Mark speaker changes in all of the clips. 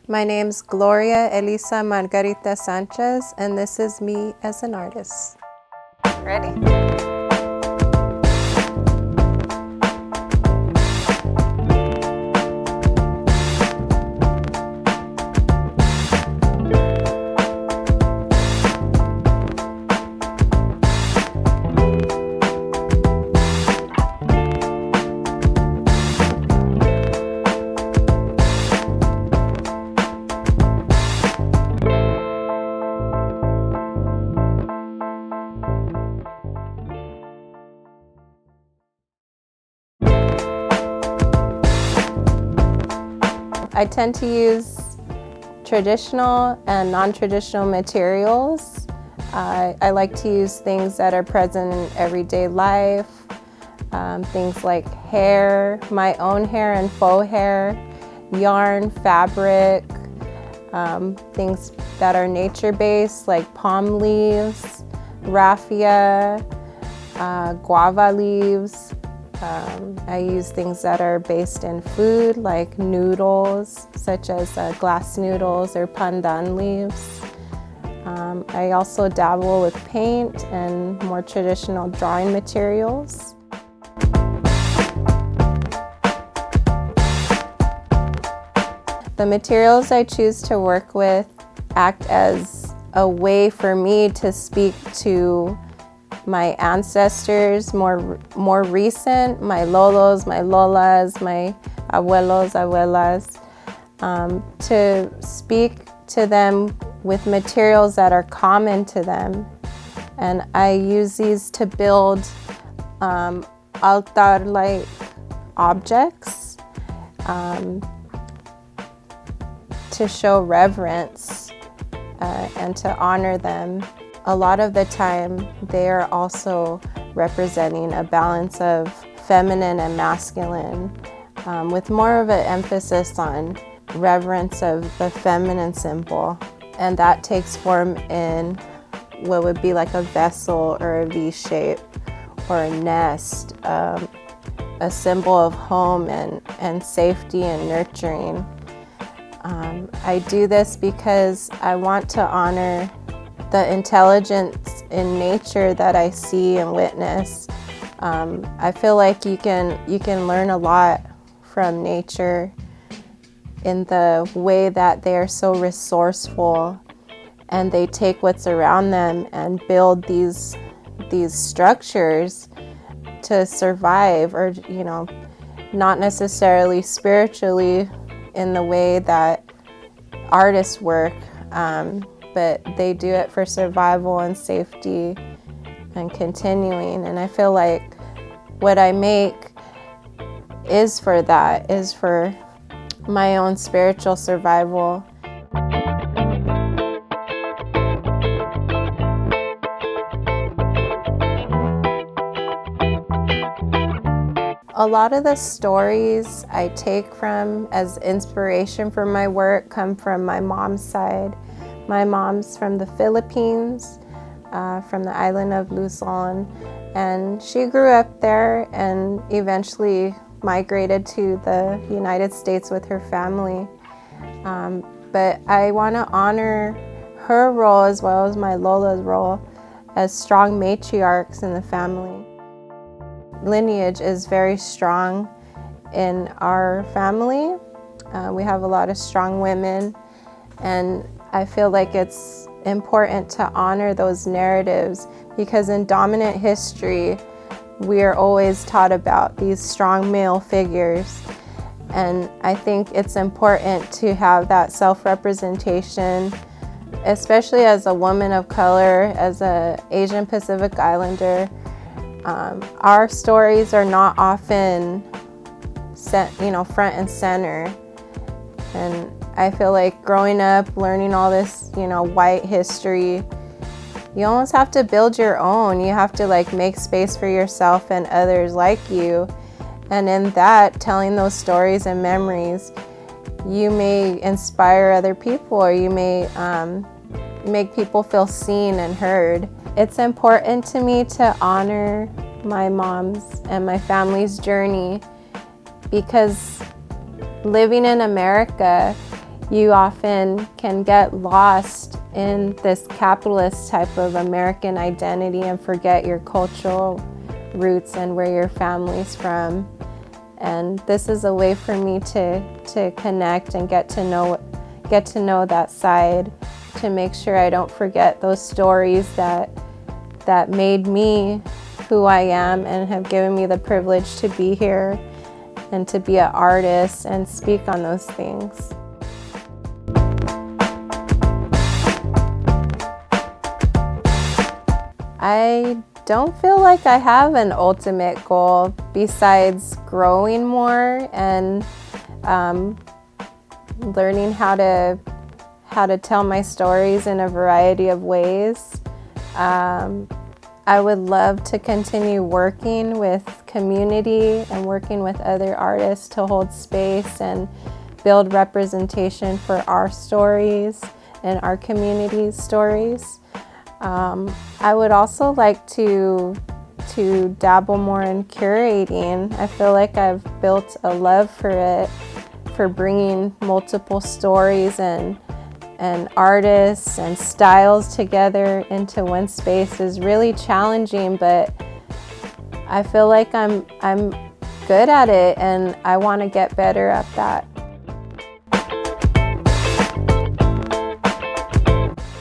Speaker 1: My name's Gloria Elisa Margarita Sanchez, and this is me as an artist. Ready? I tend to use traditional and non-traditional materials. I like to use things that are present in everyday life, things like hair, my own hair and faux hair, yarn, fabric, things that are nature-based like palm leaves, raffia, guava leaves. I use things that are based in food like noodles, such as glass noodles or pandan leaves. I also dabble with paint and more traditional drawing materials. The materials I choose to work with act as a way for me to speak to my ancestors, more recent, my lolos, my lolas, my abuelos, abuelas, to speak to them with materials that are common to them. And I use these to build altar-like objects to show reverence and to honor them. A lot of the time, they are also representing a balance of feminine and masculine, with more of an emphasis on reverence of the feminine symbol. And that takes form in what would be like a vessel or a V shape or a nest, a symbol of home and safety and nurturing. I do this because I want to honor the intelligence in nature that I see and witness. I feel like you can learn a lot from nature in the way that they are so resourceful, and they take what's around them and build these structures to survive, or not necessarily spiritually in the way that artists work, but they do it for survival and safety and continuing. And I feel like what I make is for that, is for my own spiritual survival. A lot of the stories I take from as inspiration for my work come from my mom's side. My mom's from the Philippines, from the island of Luzon, and she grew up there and eventually migrated to the United States with her family. But I want to honor her role as well as my Lola's role as strong matriarchs in the family. Lineage is very strong in our family. We have a lot of strong women, and I feel like it's important to honor those narratives because in dominant history, we are always taught about these strong male figures. And I think it's important to have that self-representation, especially as a woman of color, as an Asian Pacific Islander. Our stories are not often front and center. And I feel like growing up, learning all this, white history, you almost have to build your own. You have to make space for yourself and others like you. And in that, telling those stories and memories, you may inspire other people, or you may make people feel seen and heard. It's important to me to honor my mom's and my family's journey because living in America, you often can get lost in this capitalist type of American identity and forget your cultural roots and where your family's from. And this is a way for me to connect and get to know that side, to make sure I don't forget those stories that made me who I am and have given me the privilege to be here and to be an artist and speak on those things. I don't feel like I have an ultimate goal besides growing more and learning how to tell my stories in a variety of ways. I would love to continue working with community and working with other artists to hold space and build representation for our stories and our community's stories. I would also like to dabble more in curating. I feel like I've built a love for it, for bringing multiple stories and artists and styles together into one space is really challenging, but I feel like I'm good at it and I want to get better at that.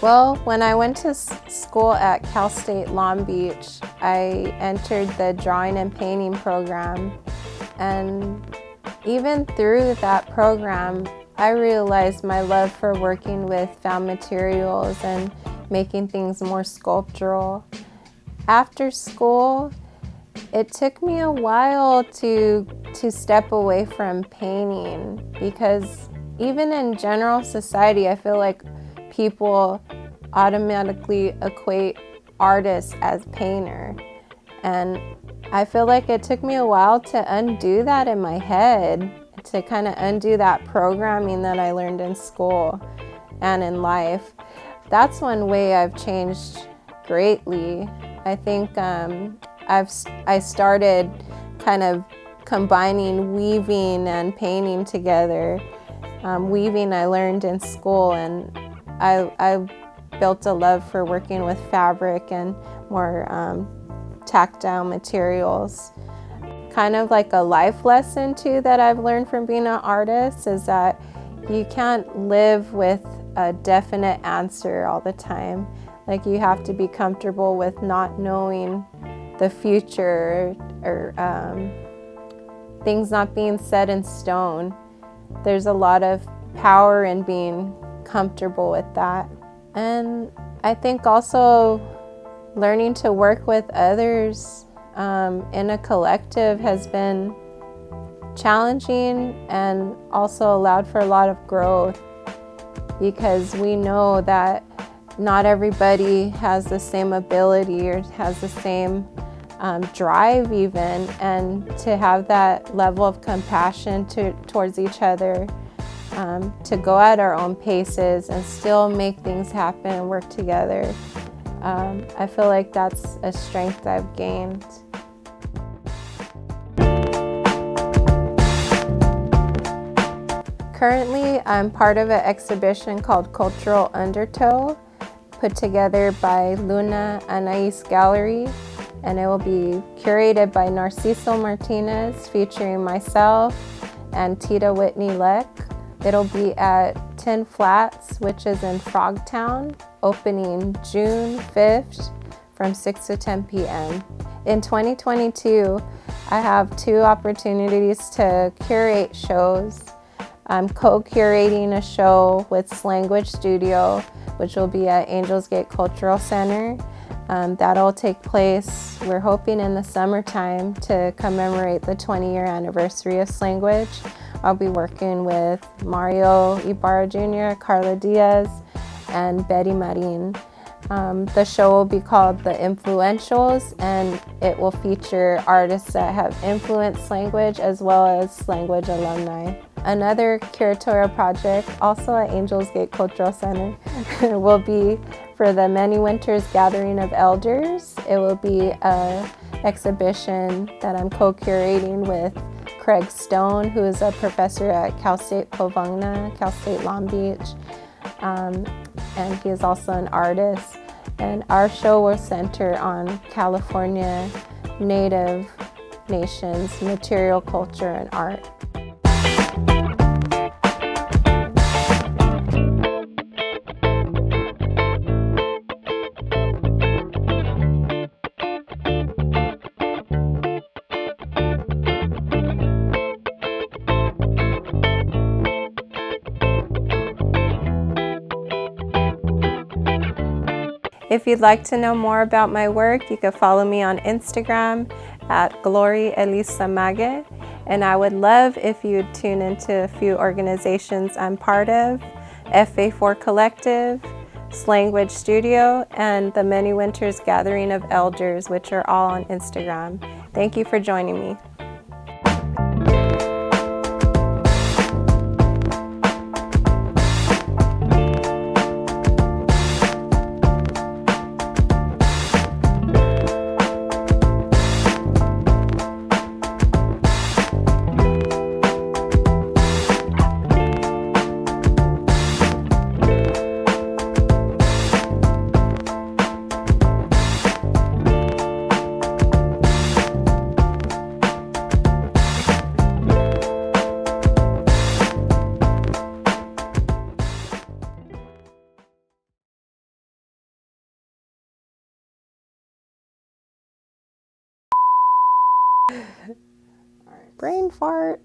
Speaker 1: Well, when I went to school at Cal State Long Beach, I entered the drawing and painting program, and even through that program, I realized my love for working with found materials and making things more sculptural. After school, it took me a while to step away from painting, because even in general society, I feel like people automatically equate artists as painter. And I feel like it took me a while to undo that in my head, to kind of undo that programming that I learned in school and in life. That's one way I've changed greatly. I think I started kind of combining weaving and painting together. Weaving I learned in school, and I built a love for working with fabric and more tactile materials. Kind of like a life lesson too that I've learned from being an artist is that you can't live with a definite answer all the time. Like, you have to be comfortable with not knowing the future or things not being set in stone. There's a lot of power in being comfortable with that. And I think also learning to work with others in a collective has been challenging and also allowed for a lot of growth, because we know that not everybody has the same ability or has the same drive even, and to have that level of compassion towards each other, to go at our own paces and still make things happen and work together. I feel like that's a strength I've gained. Currently, I'm part of an exhibition called Cultural Undertow, put together by Luna Anais Gallery, and it will be curated by Narciso Martinez, featuring myself and Tita Whitney Leck. It'll be at 10 Flats, which is in Frogtown, opening June 5th from 6 to 10 p.m. In 2022, I have 2 opportunities to curate shows. I'm co-curating a show with Slanguage Studio, which will be at Angels Gate Cultural Center. That'll take place, we're hoping, in the summertime to commemorate the 20-year anniversary of Slanguage. I'll be working with Mario Ibarra Jr., Carla Diaz, and Betty Marin. The show will be called The Influentials, and it will feature artists that have influenced Slanguage as well as Slanguage alumni. Another curatorial project, also at Angels Gate Cultural Center, will be for the Many Winters Gathering of Elders. It will be an exhibition that I'm co-curating with Craig Stone, who is a professor at Cal State Tovaangar, Cal State Long Beach, and he is also an artist. And our show will center on California Native nations, material culture, and art. If you'd like to know more about my work, you can follow me on Instagram at GLORIA'S, and I would love if you'd tune into a few organizations I'm part of: FA4 Collective, Slanguage Studio, and the Many Winters Gathering of Elders, which are all on Instagram. Thank you for joining me. Brain fart.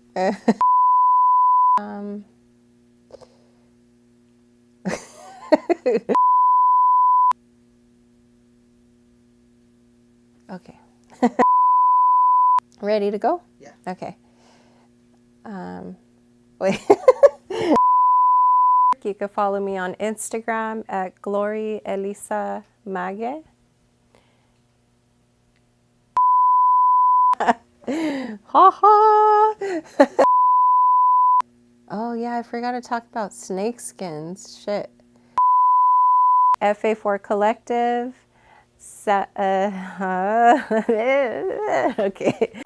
Speaker 1: Okay. Ready to go?
Speaker 2: Yeah.
Speaker 1: Okay. Wait. You can follow me on Instagram at GLORIA'S. Ha ha! Oh yeah, I forgot to talk about snake skins. Shit. FA4 Collective. Okay.